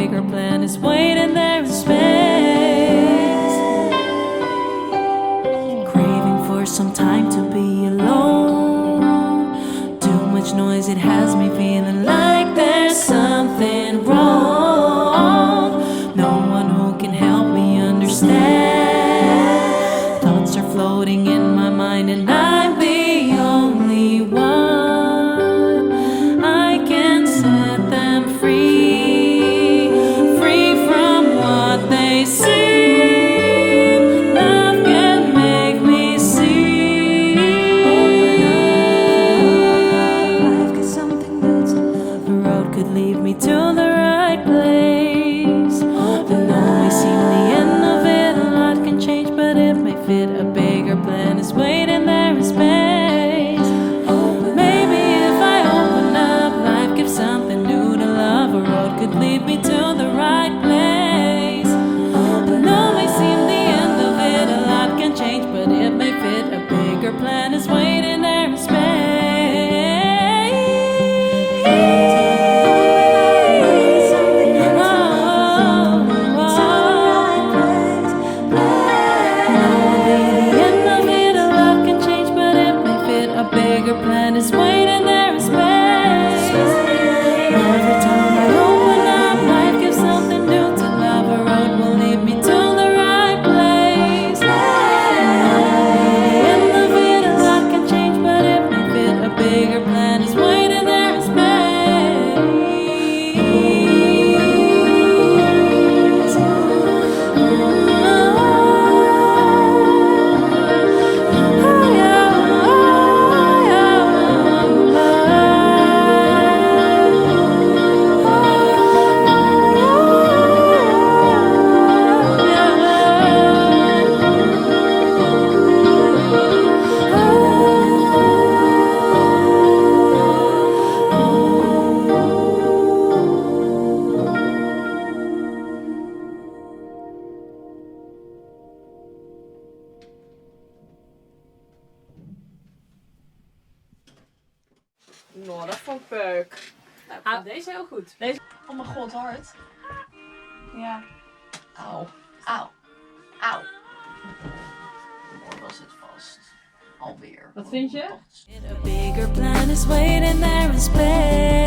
bigger plan is waiting there in space. Craving for some time to be alone. Too much noise, it has me feeling like there's something wrong. No one who can help me understand. Thoughts are floating in my mind and I'm the only one. I can set them free, free from what they see. Love can make me see. Life got something new to love. The road could lead me to the right place. And though I seem the end of it, a lot can change, but it may fit. A bigger plan is waiting there in space. Maybe if I open up, life gives something new to love. A road could lead me to the right place. And though may seem the end of it, a lot can change, but it may fit. A bigger plan is waiting there in space. Plan is waiting there in space. Every time I open up, life gives something new to love. A road will lead me to the right place. The end of it, a lot can change, but it may fit. A bigger plan is waiting there in space. Nou, dat vond ik peuk. Nou, ik vond deze heel goed. Deze... Oh mijn god, hard. Ja. Auw. Auw. Auw. Waar was het vast? Alweer. Wat vind je? A bigger plan is waiting there in space.